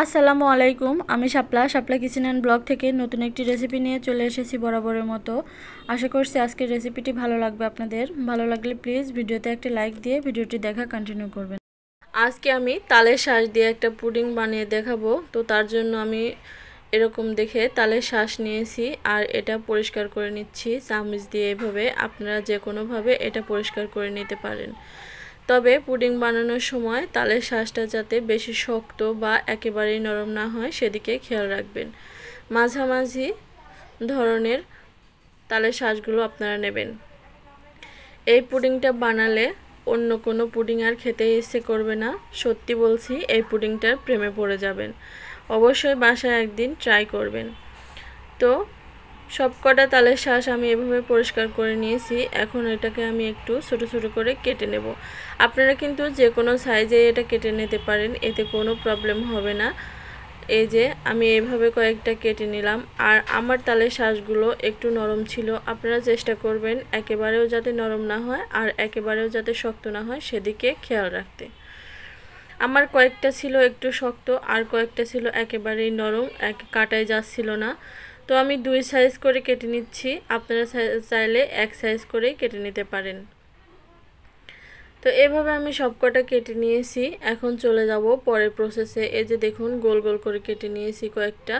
আসসালামু আলাইকুম। আমি শাপলা শাপলা কিচেন অ্যান্ড ব্লগ থেকে নতুন একটি রেসিপি নিয়ে চলে এসেছি বরাবরের মতো। আশা করছি আজকের রেসিপিটি ভালো লাগবে আপনাদের। ভালো লাগলে প্লিজ ভিডিওতে একটা লাইক দিয়ে ভিডিওটি দেখা কন্টিনিউ করবেন। আজকে আমি তালের শাঁস দিয়ে একটা পুডিং বানিয়ে দেখাবো। তো তার জন্য আমি এরকম দেখে তালের শাঁস নিয়েছি আর এটা পরিষ্কার করে নিচ্ছি চামচ দিয়ে। এভাবে আপনারা যে কোনোভাবে এটা পরিষ্কার করে নিতে পারেন। তবে পুডিং বানানোর সময় তালের শাঁসটা যাতে বেশি শক্ত বা একেবারেই নরম না হয় সেদিকে খেয়াল রাখবেন। মাঝামাঝি ধরনের তালের শাঁসগুলো আপনারা নেবেন। এই পুডিংটা বানালে অন্য কোনো পুডিং আর খেতে ইচ্ছে করবে না। সত্যি বলছি, এই পুডিংটার প্রেমে পড়ে যাবেন। অবশ্যই বাসায় একদিন ট্রাই করবেন। তো সবকটা তালের শাঁস আমি এভাবে পরিষ্কার করে নিয়েছি। এখন এটাকে আমি একটু ছোট ছোট করে কেটে নেব। আপনারা কিন্তু যে কোনো সাইজে এটা কেটে নিতে পারেন, এতে কোনো প্রবলেম হবে না। এই যে আমি এইভাবে কয়েকটা কেটে নিলাম। আর আমার তালের শাঁসগুলো একটু নরম ছিল। আপনারা চেষ্টা করবেন একেবারেও যাতে নরম না হয় আর একেবারেও যাতে শক্ত না হয় সেদিকে খেয়াল রাখতে। আমার কয়েকটা ছিল একটু শক্ত আর কয়েকটা ছিল একেবারেই নরম, কাটায় যাচ্ছিল না। তো আমি 2 সাইজ করে কেটে নিচ্ছি। আপনারা চাইলে 1 সাইজ করেই কেটে নিতে পারেন। তো এভাবে আমি সবকটা কেটে নিয়েছি। এখন চলে যাব পরের প্রসেসে। এই যে দেখুন গোল গোল করে কেটে নিয়েছি কয়েকটা।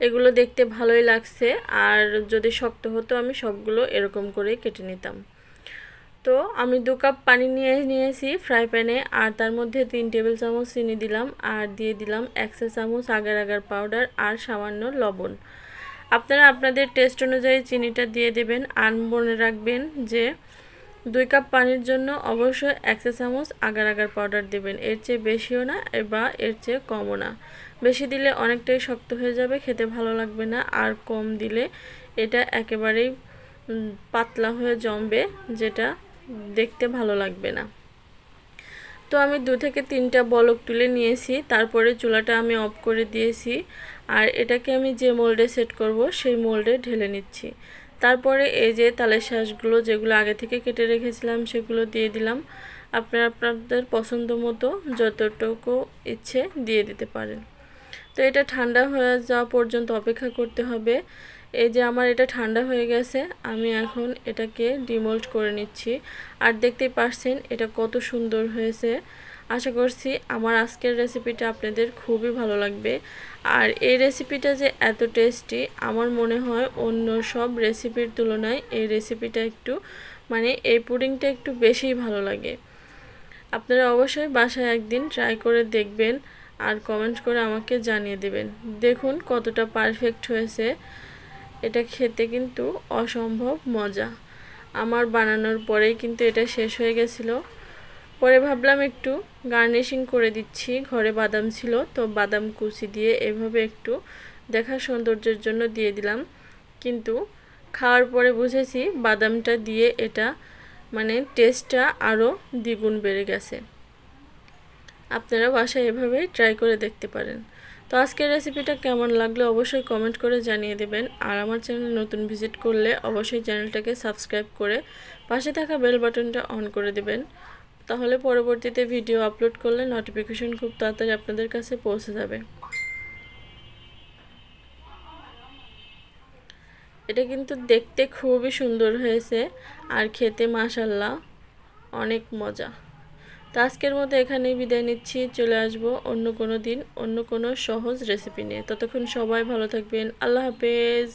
এগুলো দেখতে ভালোই লাগছে, আর যদি শক্ত হতো আমি সবগুলো এরকম করেই কেটে নিতাম। তো আমি 2 কাপ পানি নিয়েছি ফ্রাই প্যানে, আর তার মধ্যে 3 টেবিল চামচ চিনি দিলাম আর দিয়ে দিলাম 1 চা চামচ আগার আগার পাউডার আর সামান্য লবণ। আপনারা আপনাদের টেস্ট অনুযায়ী চিনিটা দিয়ে দেবেন। আর মনে রাখবেন যে 2 কাপ পানির জন্য অবশ্যই 1 চা চামচ আগার আগার পাউডার দেবেন। এর চেয়ে বেশিও না বা এর চেয়ে কমও না। বেশি দিলে অনেকটাই শক্ত হয়ে যাবে, খেতে ভালো লাগবে না। আর কম দিলে এটা একেবারেই পাতলা হয়ে জমবে, যেটা দেখতে ভালো লাগবে না। তো আমি 2 থেকে 3টা বলক তুলে নিয়েছি। তারপরে চুলাটা আমি অফ করে দিয়েছি। আর এটাকে আমি যে মোল্ডে সেট করব সেই মোল্ডে ঢেলে নিচ্ছি। তারপরে এই যে তালের শাঁসগুলো যেগুলো আগে থেকে কেটে রেখেছিলাম সেগুলো দিয়ে দিলাম। আপনারা আপনাদের পছন্দ মতো যতটুকু ইচ্ছে দিয়ে দিতে পারেন। তো এটা ঠান্ডা হয়ে যাওয়া পর্যন্ত অপেক্ষা করতে হবে। এই যে আমার এটা ঠান্ডা হয়ে গেছে, আমি এখন এটাকে ডিমোল্ড করে নিচ্ছি। আর দেখতেই পাচ্ছেন এটা কত সুন্দর হয়েছে। আশা করছি আমার আজকের রেসিপিটা আপনাদের খুবই ভালো লাগবে। আর এই রেসিপিটা যে এত টেস্টি, আমার মনে হয় অন্য সব রেসিপির তুলনায় এই রেসিপিটা একটু এই পুডিংটা একটু বেশিই ভালো লাগে। আপনারা অবশ্যই বাসায় একদিন ট্রাই করে দেখবেন আর কমেন্ট করে আমাকে জানিয়ে দেবেন। দেখুন কতটা পারফেক্ট হয়েছে। এটা খেতে কিন্তু অসম্ভব মজা। আমার বানানোর পরেই কিন্তু এটা শেষ হয়ে গেছিলো। পরে ভাবলাম একটু গার্নিশিং করে দিচ্ছি। ঘরে বাদাম ছিল, তো বাদাম কুচি দিয়ে এভাবে একটু দেখার সৌন্দর্যের জন্য দিয়ে দিলাম। কিন্তু খাওয়ার পরে বুঝেছি বাদামটা দিয়ে এটা টেস্টটা আরও দ্বিগুণ বেড়ে গেছে। আপনারা বাসায় এভাবেই ট্রাই করে দেখতে পারেন। তো আজকের রেসিপিটা কেমন লাগলো অবশ্যই কমেন্ট করে জানিয়ে দেবেন। আর আমার চ্যানেল নতুন ভিজিট করলে অবশ্যই চ্যানেলটাকে সাবস্ক্রাইব করে পাশে থাকা বেল বাটনটা অন করে দেবেন। তাহলে পরবর্তীতে ভিডিও আপলোড করলে নোটিফিকেশন খুব তাড়াতাড়ি আপনাদের কাছে পৌঁছে যাবে। এটা কিন্তু দেখতে খুবই সুন্দর হয়েছে আর খেতে মাশাআল্লাহ অনেক মজা। তো আজকের মতো এখানেই বিদায় নিচ্ছি। চলে আসবো অন্য কোনো দিন অন্য কোনো সহজ রেসিপি নিয়ে। ততক্ষণ সবাই ভালো থাকবেন। আল্লাহ হাফেজ।